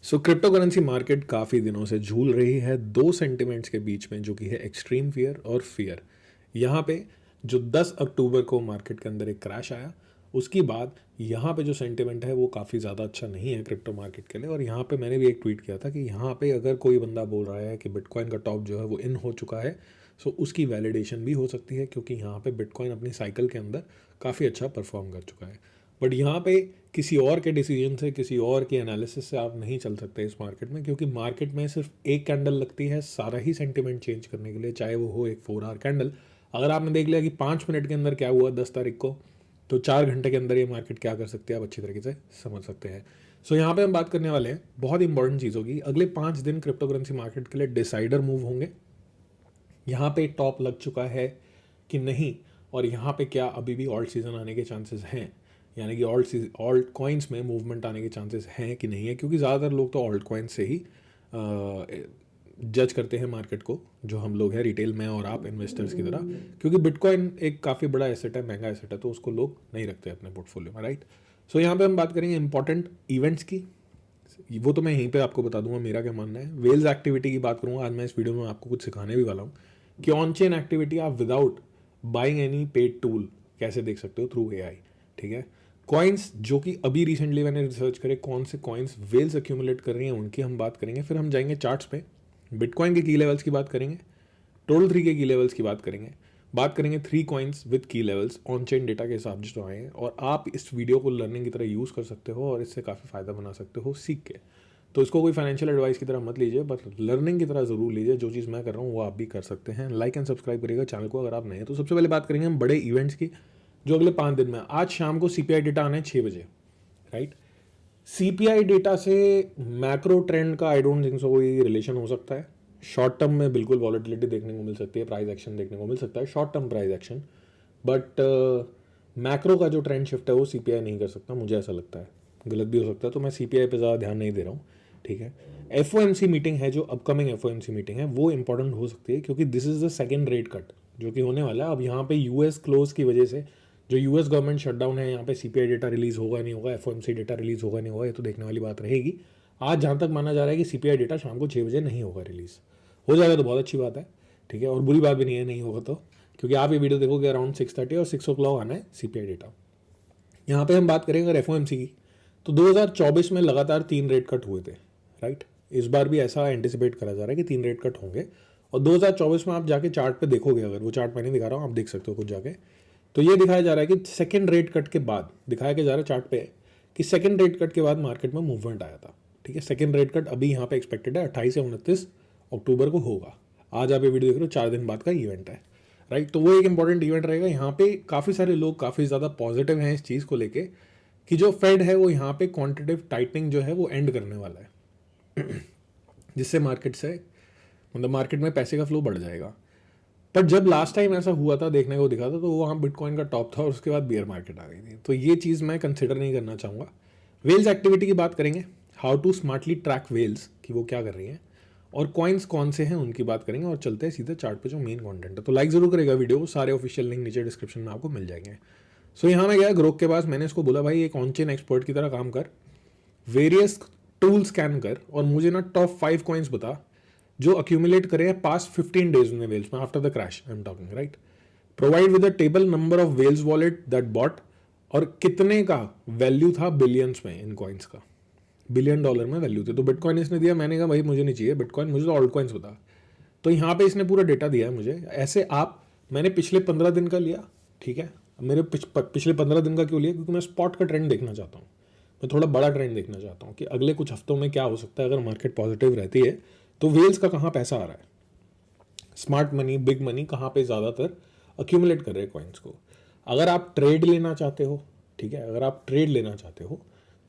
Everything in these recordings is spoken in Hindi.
क्रिप्टो करेंसी मार्केट काफ़ी दिनों से झूल रही है दो सेंटिमेंट्स के बीच में, जो कि है एक्सट्रीम फियर और फियर। यहाँ पे जो 10 अक्टूबर को मार्केट के अंदर एक क्रैश आया, उसके बाद यहाँ पे जो सेंटिमेंट है वो काफ़ी ज़्यादा अच्छा नहीं है क्रिप्टो मार्केट के लिए। और यहाँ पे मैंने भी एक ट्वीट किया था कि यहाँ पे अगर कोई बंदा बोल रहा है कि बिटकॉइन का टॉप जो है वो इन हो चुका है, सो उसकी वैलिडेशन भी हो सकती है, क्योंकि यहाँ पे बिटकॉइन अपनी साइकिल के अंदर काफ़ी अच्छा परफॉर्म कर चुका है। बट यहाँ पे किसी और के डिसीजन से, किसी और के एनालिसिस से आप नहीं चल सकते इस मार्केट में, क्योंकि मार्केट में सिर्फ एक कैंडल लगती है सारा ही सेंटिमेंट चेंज करने के लिए, चाहे वो हो एक 4 आवर कैंडल। अगर आपने देख लिया कि 5 मिनट के अंदर क्या हुआ 10 तारीख को, तो 4 घंटे के अंदर ये मार्केट क्या कर सकती है आप अच्छी तरीके से समझ सकते हैं। यहाँ पे हम बात करने वाले हैं बहुत इंपॉर्टेंट चीज़ होगी। अगले 5 दिन क्रिप्टो करेंसी मार्केट के लिए डिसाइडर मूव होंगे। यहाँ पे टॉप लग चुका है कि नहीं, और यहाँ पे क्या अभी भी ऑल्ट सीजन आने के चांसेस हैं, यानी कि ऑल्ट कॉइन्स में मूवमेंट आने के चांसेस हैं कि नहीं है, क्योंकि ज़्यादातर लोग तो ऑल्ट कॉइन्स से ही जज करते हैं मार्केट को, जो हम लोग हैं रिटेल में और आप इन्वेस्टर्स की तरह, क्योंकि बिटकॉइन एक काफ़ी बड़ा एसेट है, महंगा एसेट है, तो उसको लोग नहीं रखते अपने पोर्टफोलियो में, राइट। यहाँ पे हम बात करेंगे इंपॉर्टेंट इवेंट्स की। वो तो मैं यहीं पे आपको बता दूंगा मेरा क्या मानना है। वेल्स एक्टिविटी की बात करूंगा आज मैं इस वीडियो में, आपको कुछ सिखाने भी वाला हूँ कि ऑन चेन एक्टिविटी आप without buying any paid tool कैसे देख सकते हो थ्रू एआई। ठीक है, कॉइन्स जो कि अभी रिसेंटली मैंने रिसर्च करे कौन से कॉइन्स वेल्स एक्यूमुलेट कर रही हैं उनकी हम बात करेंगे। फिर हम जाएंगे चार्ट्स पे, बिटकॉइन के की लेवल्स की बात करेंगे, टोटल 3 के की लेवल्स की बात करेंगे 3 कॉइन्स विद की लेवल्स ऑन चेन डेटा के हिसाब से जो आए हैं। और आप इस वीडियो को लर्निंग की तरह यूज़ कर सकते हो और इससे काफ़ी फ़ायदा बना सकते हो सीख के। तो इसको कोई फाइनेंशियल एडवाइस की तरह मत लीजिए, बट लर्निंग की तरह ज़रूर लीजिए। जो चीज़ मैं कर रहा हूँ वो आप भी कर सकते हैं। लाइक एंड सब्सक्राइब करिएगा चैनल को अगर आप नए हैं। तो सबसे पहले बात करेंगे हम बड़े इवेंट्स की जो अगले 5 दिन में। आज शाम को सीपीआई डेटा आना है 6 बजे, राइट। सीपीआई डेटा से मैक्रो ट्रेंड का आई डोंट थिंक सो कोई रिलेशन हो सकता है। शॉर्ट टर्म में बिल्कुल वॉलेटिलिटी देखने को मिल सकती है, प्राइस एक्शन देखने को मिल सकता है, short term price action. But macro का जो ट्रेंड शिफ्ट है वो सीपीआई नहीं कर सकता, मुझे ऐसा लगता है। गलत भी हो सकता है, तो मैं सीपीआई पे ज़्यादा ध्यान नहीं दे रहा हूँ। ठीक है, एफओएमसी मीटिंग है जो अपकमिंग एफओएमसी मीटिंग है वो इंपॉर्टेंट हो सकती है, क्योंकि this is the second rate cut जो कि होने वाला है। अब यहाँ पे यूएस क्लोज की वजह से जो यूएस गवर्नमेंट शटडाउन है, यहाँ पे सीपीआई डेटा रिलीज होगा नहीं होगा, एफओएमसी डेटा रिलीज होगा नहीं होगा, ये तो देखने वाली बात रहेगी। आज जहाँ तक माना जा रहा है कि सीपीआई डेटा शाम को 6 बजे नहीं होगा रिलीज। हो जाएगा तो बहुत अच्छी बात है, ठीक है, और बुरी बात भी नहीं है नहीं होगा तो, क्योंकि आप ये वीडियो देखोगे अराउंड 6:30 और 6 o'clock आना है सीपीआई डेटा। यहाँ पे हम बात करेंगे अगर एफओएमसी की, तो 2024 में लगातार 3 रेट कट हुए थे, राइट। इस बार भी ऐसा एंटिसिपेट करा जा रहा है कि 3 रेट कट होंगे। और 2024 में आप जाके चार्ट पे देखोगे, अगर वो चार्ट मैंने दिखा रहा हूँ आप देख सकते हो खुद जाके, तो ये दिखाया जा रहा है कि सेकंड रेट कट के बाद, दिखाया जा रहा है चार्ट पे कि सेकंड रेट कट के बाद मार्केट में मूवमेंट आया था। ठीक है, सेकंड रेट कट अभी यहाँ पे एक्सपेक्टेड है 28 से 29 अक्टूबर को होगा। आज आप ये वीडियो देख रहे हो 4 दिन बाद का इवेंट है, राइट। तो वो एक इंपॉर्टेंट इवेंट रहेगा। यहाँ पे काफ़ी सारे लोग काफ़ी ज़्यादा पॉजिटिव हैं इस चीज़ को लेके कि जो फेड है वो यहाँ पे क्वांटिटेटिव टाइटनिंग जो है वो एंड करने वाला है जिससे मार्केट से मतलब मार्केट में पैसे का फ्लो बढ़ जाएगा। पर जब लास्ट टाइम ऐसा हुआ था देखने को दिखा था, तो वहाँ बिटकॉइन का टॉप था और उसके बाद बियर मार्केट आ गई थी। तो ये चीज़ मैं कंसिडर नहीं करना चाहूँगा। वेल्स एक्टिविटी की बात करेंगे, how to smartly track whales कि वो क्या कर रही हैं, और कॉइन्स कौन से हैं उनकी बात करेंगे, और चलते हैं सीधे चार्ट पे जो मेन कंटेंट है। तो लाइक जरूर करेगा वीडियो, सारे ऑफिशियल लिंक नीचे डिस्क्रिप्शन में आपको मिल जाएंगे। यहाँ मैं गया ग्रोक के पास, मैंने इसको बोला भाई एक ऑन चेन एक्सपर्ट की तरह काम कर, वेरियस टूल स्कैन कर और मुझे ना टॉप 5 कॉइन्स बता जो अक्यूमुलेट करे पास्ट 15 डेज में वेल्स में after the crash I am talking, right. Provide with a table number of whales wallet that bot, और कितने का वैल्यू था बिलियंस में इन कॉइन्स का, $1 बिलियन में वैल्यू थी। तो बिटकॉइन इसने दिया, मैंने कहा भाई मुझे नहीं चाहिए बिटकॉइन, मुझे तो ऑल्ट कॉइन्स बता। तो यहाँ पे इसने पूरा डेटा दिया है मुझे। ऐसे आप, मैंने पिछले 15 दिन का लिया, ठीक है। मेरे पिछले 15 दिन का क्यों लिया, क्योंकि मैं स्पॉट का ट्रेंड देखना चाहता हूँ, मैं थोड़ा बड़ा ट्रेंड देखना चाहता हूँ कि अगले कुछ हफ्तों में क्या हो सकता है। अगर मार्केट पॉजिटिव रहती है तो वेल्स का कहाँ पैसा आ रहा है, स्मार्ट मनी, बिग मनी कहाँ पे ज़्यादातर अक्यूमुलेट कर रहे हैं कॉइन्स को। अगर आप ट्रेड लेना चाहते हो, ठीक है, अगर आप ट्रेड लेना चाहते हो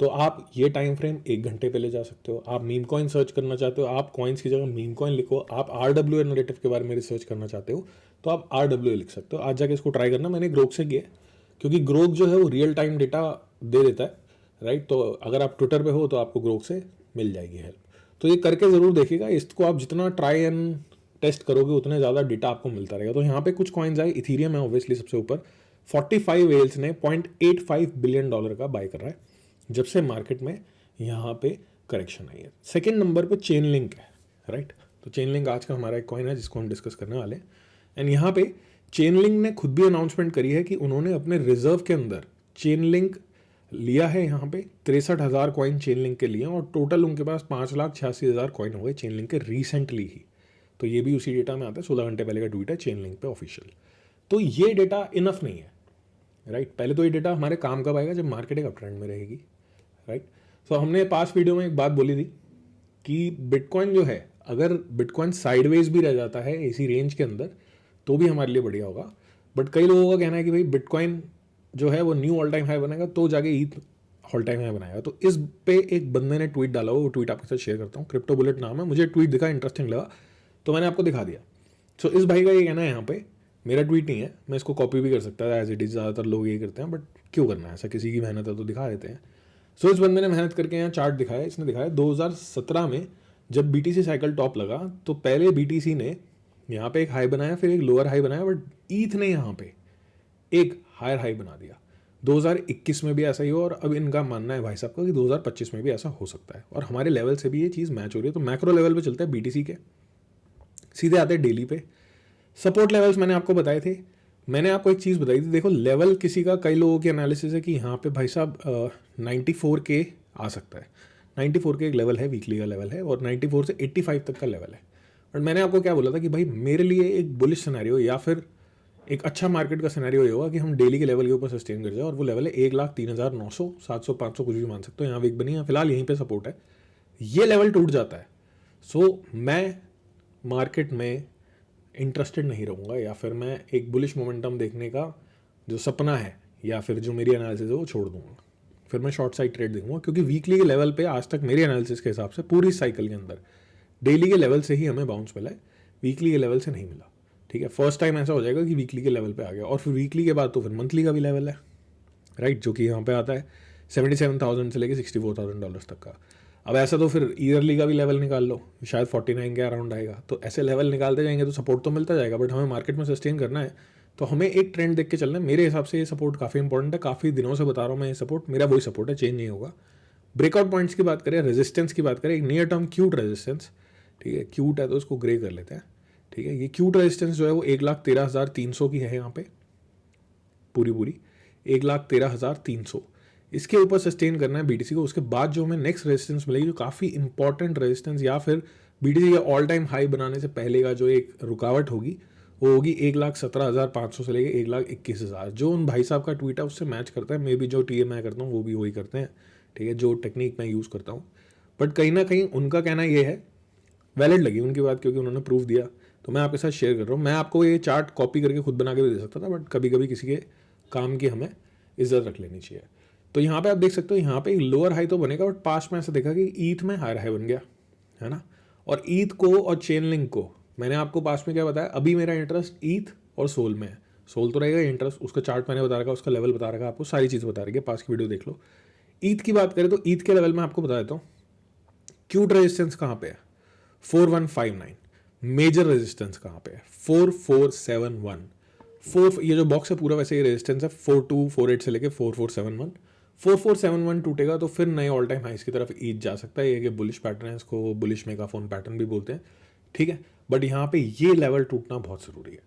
तो आप ये टाइम फ्रेम 1 घंटे पे ले जा सकते हो। आप मीम कॉइन सर्च करना चाहते हो, आप कॉइन्स की जगह मीम कॉइन लिखो। आप RWA नरेटिव के बारे में रिसर्च करना चाहते हो तो आप RWA लिख सकते हो। आज जाके इसको ट्राई करना। मैंने ग्रोक से किया, क्योंकि ग्रोक जो है वो रियल टाइम डेटा दे देता है, राइट। तो अगर आप ट्विटर पे हो तो आपको ग्रोक से मिल जाएगी हेल्प। तो ये करके ज़रूर देखिएगा। इसको आप जितना ट्राई एंड टेस्ट करोगे उतने ज़्यादा डेटा आपको मिलता रहेगा। तो यहाँ पे कुछ कॉइन्स आए, इथीरियम है ऑब्वियसली सबसे ऊपर, 45 वेल्स ने $0.85 बिलियन का बाय कर रहा है जब से मार्केट में यहाँ पे करेक्शन आई है। सेकेंड नंबर पे चेन लिंक है, राइट। तो चेन लिंक आज का हमारा एक कॉइन है जिसको हम डिस्कस करने वाले हैं। एंड यहाँ पे चेन लिंक ने खुद भी अनाउंसमेंट करी है कि उन्होंने अपने रिजर्व के अंदर चेन लिंक लिया है। यहाँ पे 63,000 कॉइन चेन लिंक के लिए और टोटल उनके पास 5,86,000 कॉइन हो गए चेन लिंक के रिसेंटली ही। तो ये भी उसी डेटा में आता है, 16 घंटे पहले का ट्वीट है चेन लिंक पे ऑफिशियल। तो ये डेटा इनफ नहीं है, राइट। पहले तो ये डेटा हमारे काम कब आएगा, जब मार्केट एक अप ट्रेंड में रहेगी, राइट। तो हमने पास वीडियो में एक बात बोली थी कि बिटकॉइन जो है, अगर बिटकॉइन साइडवेज भी रह जाता है इसी रेंज के अंदर तो भी हमारे लिए बढ़िया होगा। बट कई लोगों का कहना है कि भाई बिटकॉइन जो है वो न्यू ऑल टाइम हाई बनाएगा तो जाके ईथ ऑल टाइम हाई बनाएगा। तो इस पे एक बंदे ने ट्वीट डाला हुआ, वो ट्वीट आपके साथ शेयर करता हूँ। क्रिप्टो बुलेट नाम है, मुझे ट्वीट दिखा, इंटरेस्टिंग लगा तो मैंने आपको दिखा दिया। सो इस भाई का ये कहना है, यहाँ पे मेरा ट्वीट नहीं है, मैं इसको कॉपी भी कर सकता था एज इट इज़, ज़्यादातर लोग ये करते हैं, बट क्यों करना है ऐसा, किसी की मेहनत है तो दिखा देते हैं। सो इस बंदे ने मेहनत करके यहाँ चार्ट दिखाया। इसने दिखाया 2017 में जब BTC साइकिल टॉप लगा तो पहले BTC ने यहाँ पे एक हाई बनाया, फिर एक लोअर हाई बनाया, बट ईथ ने यहाँ पे एक हायर हाई बना दिया। 2021 में भी ऐसा ही हो और अब इनका मानना है भाई साहब का कि 2025 में भी ऐसा हो सकता है और हमारे लेवल से भी ये चीज़ मैच हो रही है। तो मैक्रो लेवल पे चलते हैं BTC के, सीधे आते हैं डेली पे। सपोर्ट लेवल्स मैंने आपको बताए थे। मैंने आपको एक चीज़ बताई थी, देखो लेवल किसी का, कई लोगों की एनालिसिस है कि यहाँ पे भाई साहब 94K आ सकता है। 94K एक लेवल है, वीकली का लेवल है, और 94 से 85 तक का लेवल है। बट मैंने आपको क्या बोला था कि भाई मेरे लिए एक बुलिश सिनेरियो या फिर एक अच्छा मार्केट का सिनेरियो ये होगा कि हम डेली के लेवल के ऊपर सस्टेन कर जाए, और वो लेवल है 1,03,900, 700, 500 कुछ भी मान सकते हो। यहाँ वीक बनी है, फिलहाल यहीं पे सपोर्ट है। ये लेवल टूट जाता है सो मैं मार्केट में इंटरेस्टेड नहीं रहूँगा, या फिर मैं एक बुलिश मोमेंटम देखने का जो सपना है या फिर जो मेरी एनालिसिस है वो छोड़ दूंगा। फिर मैं शॉर्ट साइड ट्रेड देखूंगा, क्योंकि वीकली के लेवल पे आज तक मेरी एनालिसिस के हिसाब से पूरी साइकिल के अंदर डेली के लेवल से ही हमें बाउंस मिला है, वीकली के लेवल से नहीं मिला। ठीक है, फर्स्ट टाइम ऐसा हो जाएगा कि वीकली के लेवल पे आ गया, और फिर वीकली के बाद तो फिर मंथली का भी लेवल है, राइट, जो कि यहाँ पे आता है 77,000 से लेके $64,000 तक का। अब ऐसा तो फिर ईयरली का भी लेवल निकाल लो, शायद 49 के अराउंड आएगा। तो ऐसे लेवल निकालते जाएंगे तो सपोर्ट तो मिलता जाएगा, बट हमें मार्केट में सस्टेन करना है तो हमें एक ट्रेंड देख के चलना है। मेरे हिसाब से ये सपोर्ट काफ़ी इंपॉर्टेंट है, काफ़ी दिनों से बता रहा हूँ मैं, ये सपोर्ट मेरा वही सपोर्ट है, चेंज नहीं होगा। ब्रेकआउट पॉइंट्स की बात करें, रेजिस्टेंस की बात करें, एक नियर टर्म क्यूट रेजिस्टेंस, ठीक है, क्यूट है तो उसको ग्रे कर लेते हैं, ठीक है। ये क्यूट रेजिस्टेंस जो है वो 1,13,300 की है, यहाँ पे पूरी 1,13,300, इसके ऊपर सस्टेन करना है BTC को। उसके बाद जो हमें नेक्स्ट रेजिस्टेंस मिलेगी, जो काफ़ी इंपॉर्टेंट रेजिस्टेंस या फिर BTC के ऑल टाइम हाई बनाने से पहले का जो एक रुकावट होगी, वो होगी 1,17,500 से लेके 1,21,000। जो उन भाई साहब का ट्वीट है उससे मैच करता है, मे बी जो TM मैं करता हूँ वो भी वही करते हैं, ठीक है, जो टेक्निक मैं यूज़ करता हूँ। बट कहीं ना कहीं उनका कहना ये है, वैलिड लगी उनकी बात, क्योंकि उन्होंने प्रूफ दिया, तो मैं आपके साथ शेयर कर रहा हूँ। मैं आपको ये चार्ट कॉपी करके खुद बना के भी दे सकता था, बट कभी कभी किसी के काम की हमें इज्जत रख लेनी चाहिए। तो यहाँ पे आप देख सकते हो, यहाँ पे एक लोअर हाई तो बनेगा, बट पास्ट में ऐसा देखा कि ईथ में हायर हाई बन गया, है ना। और ईथ को और चेन लिंक को मैंने आपको पास्ट में क्या बताया, अभी मेरा इंटरेस्ट ईथ और सोल में है। सोल तो रहेगा इंटरेस्ट, उसका चार्ट मैंने बता रखा, उसका लेवल बता रखा, आपको सारी चीज़ बता रही है, पास्ट की वीडियो देख लो। ईथ की बात करें तो ईथ के लेवल में आपको बता देता हूँ, क्यूट रेजिस्टेंस कहाँ पे है 4159, मेजर रेजिस्टेंस कहाँ पे है 4471, ये जो बॉक्स है पूरा वैसे ये रेजिस्टेंस है 4248 से लेके 4471। 4471 टूटेगा तो फिर नए ऑल टाइम हाइस की तरफ ईद जा सकता है। ये कि बुलिश पैटर्न है, इसको बुलिश मेगाफोन पैटर्न भी बोलते हैं, ठीक है। बट यहाँ पे ये लेवल टूटना बहुत ज़रूरी है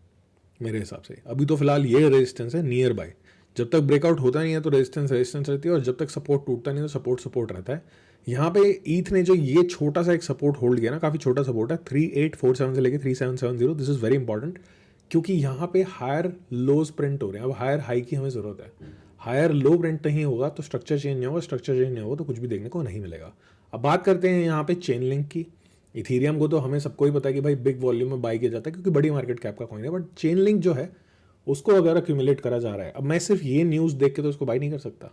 मेरे हिसाब से। अभी तो फिलहाल ये रेजिस्टेंस है नियर बाय, जब तक ब्रेकआउट होता नहीं है तो रेजिस्टेंस रहती है, और जब तक सपोर्ट टूटता नहीं तो सपोर्ट रहता है। यहाँ पे ईथ ने जो ये छोटा सा एक सपोर्ट होल्ड किया ना, काफ़ी छोटा सपोर्ट है, 3847 से लेके 3770, दिस इज़ वेरी इंपॉर्टेंट, क्योंकि यहाँ पे हायर लोज प्रिंट हो रहे हैं। अब हायर हाई की हमें ज़रूरत है, हायर लो प्रिंट नहीं होगा तो स्ट्रक्चर चेंज नहीं होगा, स्ट्रक्चर चेंज नहीं होगा तो कुछ भी देखने को नहीं मिलेगा। अब बात करते हैं यहाँ पे चेन लिंक की। इथीरियम को तो हमें सबको ही पता है कि भाई बिग वॉल्यूम में बाई किया जाता है, क्योंकि बड़ी मार्केट कैप का कॉइन है, बट चेन लिंक जो है उसको अगर अक्यूमुलेट करा जा रहा है, अब मैं सिर्फ ये न्यूज़ देख के तो उसको बाई नहीं कर सकता,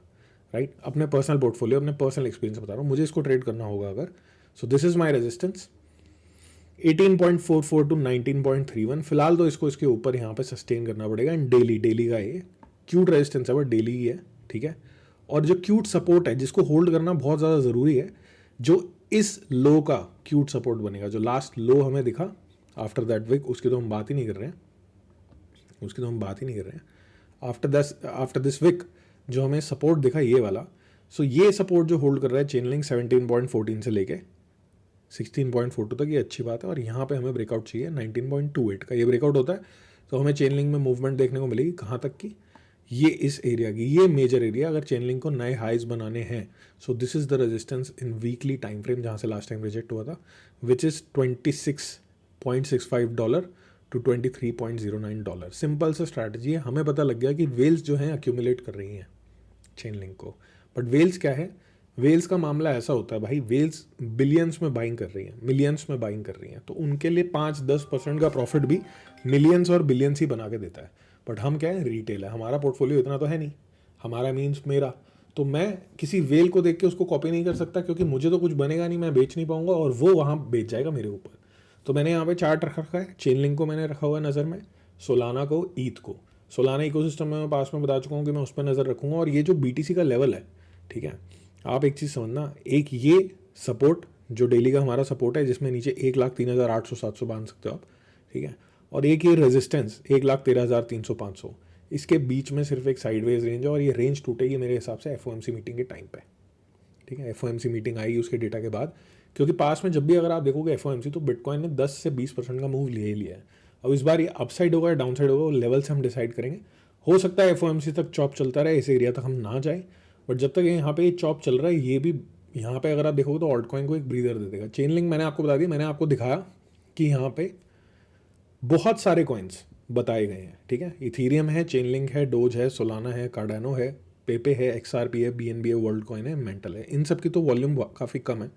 राइट। अपने पर्सनल पोर्टफोलियो, अपने पर्सनल एक्सपीरियंस बता रहा हूँ, मुझे इसको ट्रेड करना होगा अगर, so this is my resistance 18.44 to 19.31। फिलहाल तो इसको इसके ऊपर यहाँ पे सस्टेन करना पड़ेगा। एंड डेली का ये क्यूट रेजिस्टेंस है, बट डेली ही है, ठीक है। और जो क्यूट सपोर्ट है जिसको होल्ड करना बहुत ज़्यादा ज़रूरी है, जो इस लो का क्यूट सपोर्ट बनेगा, जो लास्ट लो हमें दिखा आफ्टर दैट विक, उसकी तो हम बात ही नहीं कर रहे हैं, आफ्टर दिस विक जो हमें सपोर्ट दिखा ये वाला, सो ये सपोर्ट जो होल्ड कर रहा है चेन लिंक 17.14 से लेके 16.42 तक, ये अच्छी बात है। और यहाँ पे हमें ब्रेकआउट चाहिए 19.28 का। ये ब्रेकआउट होता है तो हमें चेन लिंक में मूवमेंट देखने को मिलेगी कहाँ तक की, ये इस एरिया की, ये मेजर एरिया अगर चेन लिंक को नए हाइज बनाने हैं। सो this is the resistance in weekly time frame जहाँ से लास्ट टाइम रिजेक्ट हुआ था, विच इज़ $26.65 टू $23.09। सिंपल सा स्ट्रैटेजी है। हमें पता लग गया कि वेल्स जो हैं अक्यूमुलेट कर रही हैं चेन लिंक को। बट वेल्स क्या है, वेल्स का मामला ऐसा होता है भाई, वेल्स बिलियंस में बाइंग कर रही हैं, मिलियंस में बाइंग कर रही हैं, तो उनके लिए 5-10% का प्रॉफिट भी मिलियंस और बिलियंस ही बना के देता है। बट हम क्या है, रिटेल है, हमारा पोर्टफोलियो इतना तो है नहीं, हमारा मीन्स मेरा, तो मैं किसी वेल को देख के उसको कॉपी नहीं कर सकता, क्योंकि मुझे तो कुछ बनेगा नहीं, मैं बेच नहीं पाऊंगा और वो वहाँ बेच जाएगा मेरे ऊपर। तो मैंने यहाँ पे चार्ट रख रखा है, चेन लिंक को मैंने रखा हुआ है नज़र में, सोलाना को, ईथ को। सोलाना इकोसिस्टम में मैं पास में बता चुका हूँ कि मैं उस पर नज़र रखूँगा। और ये जो BTC का लेवल है, ठीक है, आप एक चीज़ समझना, एक ये सपोर्ट जो डेली का हमारा सपोर्ट है, जिसमें नीचे 1,03,800-700 बांध सकते हो आप, ठीक है, और एक ये रेजिस्टेंस 1,13,300-500, इसके बीच में सिर्फ एक साइडवेज रेंज है। और ये रेंज टूटेगी मेरे हिसाब से FOMC मीटिंग के टाइम पे, ठीक है। FOMC मीटिंग आएगी उसके डेटा के बाद, क्योंकि पास में जब भी अगर आप देखोगे FOMC, तो बिटकॉइन ने 10 से 20% का मूव लिया ही लिया है। अब इस बार ये अपसाइड होगा या डाउन साइड होगा, वो लेवल से हम डिसाइड करेंगे। हो सकता है FOMC तक चॉप चलता रहे, इस एरिया तक हम ना जाए, बट जब तक यहाँ पे ये चॉप चल रहा है, ये भी यहाँ पे अगर आप देखोगे तो ऑल्ट कॉइन को एक ब्रीदर दे देगा। चेन लिंक मैंने आपको बता दिया, मैंने आपको दिखाया कि यहाँ पे बहुत सारे कॉइन्स बताए गए हैं, ठीक है। इथीरियम है, चेन लिंक है, डोज है, सोलाना है, कार्डानो है, पेपे है, XRP है, BNB है, वर्ल्ड कॉइन है, मेंटल है। इन सब की तो वॉल्यूम काफ़ी कम है,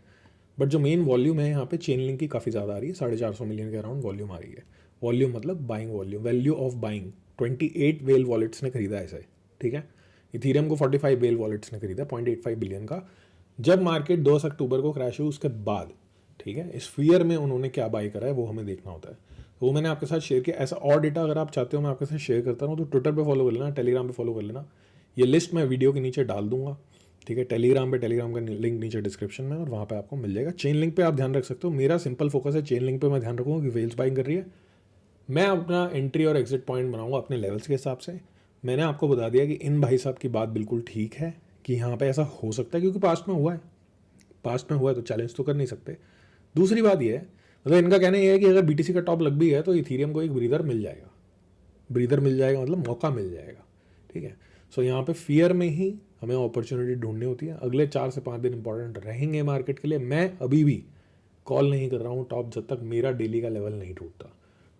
बट जो मेन वॉल्यूम है यहाँ पे चेन लिंक की काफ़ी ज़्यादा आ रही है, 450 मिलियन के अराउंड वॉल्यूम आ रही है। वॉल्यूम मतलब buying volume, value of buying 28 well wallets ने खरीदा है इसे, ठीक है। इथीरियम को 45 वेल वॉलेट्स ने खरीदा 0.85 बिलियन का। जब मार्केट 2 अक्टूबर को क्रैश हुई उसके बाद, ठीक है, इस फियर में उन्होंने क्या बाई करा है वो हमें देखना होता है। तो वो मैंने आपके साथ शेयर किया। ऐसा और डेटा अगर आप चाहते हो मैं आपके साथ शेयर करता हूँ, तो ट्विटर पे फॉलो कर लेना, टेलीग्राम पे फॉलो कर लेना। ये लिस्ट मैं वीडियो के नीचे डाल दूंगा, ठीक है। टेलीग्राम का लिंक नीचे डिस्क्रिप्शन में, और वहाँ पे आपको मिल जाएगा। चेन लिंक पे आप ध्यान रख सकते हो, मेरा सिंपल फोकस है चेन लिंक पे। मैं ध्यान रखूँगा कि वेल्स बाइंग कर रही है, मैं अपना एंट्री और एग्जिट पॉइंट बनाऊंगा अपने लेवल्स के हिसाब से। मैंने आपको बता दिया कि इन भाई साहब की बात बिल्कुल ठीक है कि यहाँ पे ऐसा हो सकता है, क्योंकि पास्ट में हुआ है, तो चैलेंज तो कर नहीं सकते। दूसरी बात ये है, मतलब इनका कहना यह है कि अगर BTC का टॉप लग भी है तो इथीरियम को एक ब्रीदर मिल जाएगा, मतलब मौका मिल जाएगा, ठीक है। सो यहाँ पे फियर में ही हमें अपॉर्चुनिटी ढूंढनी होती है। अगले 4 से 5 दिन इंपॉर्टेंट रहेंगे मार्केट के लिए। मैं अभी भी कॉल नहीं कर रहा हूँ टॉप जब तक मेरा डेली का लेवल नहीं टूटता।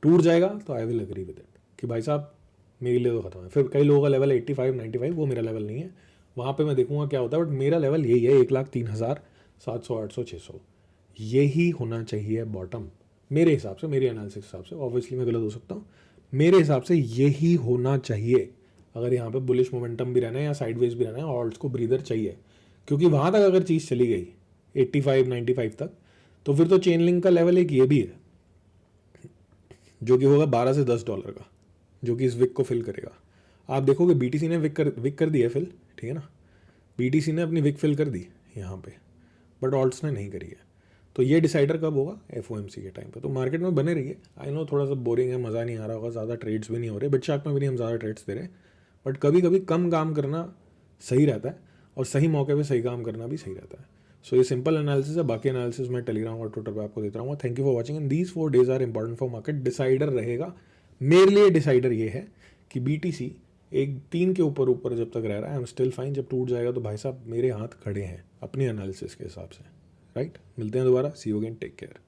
टूट जाएगा तो I will agree with it कि भाई साहब मेरे लिए तो खत्म है। फिर कई लोगों का लेवल 85-95, वो मेरा लेवल नहीं है, वहाँ पे मैं देखूंगा क्या होता है। बट मेरा लेवल यही है, 1,03,700, 800, 600, यही होना चाहिए बॉटम मेरे हिसाब से, मेरे एनालिसिस हिसाब से। ऑब्वियसली मैं गलत हो सकता हूँ, मेरे हिसाब से यही होना चाहिए। अगर यहाँ पे बुलिश मोमेंटम भी रहना है या साइडवेज भी रहना है, ऑल्ट्स को ब्रीदर चाहिए, क्योंकि वहाँ तक अगर चीज़ चली गई 85-95 तक, तो फिर तो चेन लिंक का लेवल एक ये भी है जो कि होगा $12 से $10 का, जो कि इस विक को फिल करेगा। आप देखोगे BTC ने विक कर दी है फिल, ठीक है ना, BTC ने अपनी विक फिल कर दी यहाँ पे, बट ऑल्ट्स ने नहीं करी है। तो ये डिसाइडर कब होगा, FOMC के टाइम पे। तो मार्केट में बने रहिए। आई नो थोड़ा सा बोरिंग है, मज़ा नहीं आ रहा होगा, ज़्यादा ट्रेड्स भी नहीं हो रहे, बिट शार्क में भी नहीं हम ज़्यादा ट्रेड्स दे रहे, बट कभी कभी कम काम करना सही रहता है, और सही मौके पे सही काम करना भी सही रहता है। सो ये सिंपल एनालिसिस है। बाकी एनालिसिस मैं टेलीग्राम और ट्विटर पे आपको देता रहूँगा। Thank you for watching, and these 4 days are important for market. Decider रहेगा मेरे लिए, डिसाइडर ये है कि BTC एक 3 के ऊपर जब तक रह रहा है, आई एम स्टिल फाइन। जब टूट जाएगा तो भाई साहब मेरे हाथ खड़े हैं अपनी एनालिसिस के हिसाब से, राइट। मिलते हैं दोबारा, सी यू अगेन, टेक केयर।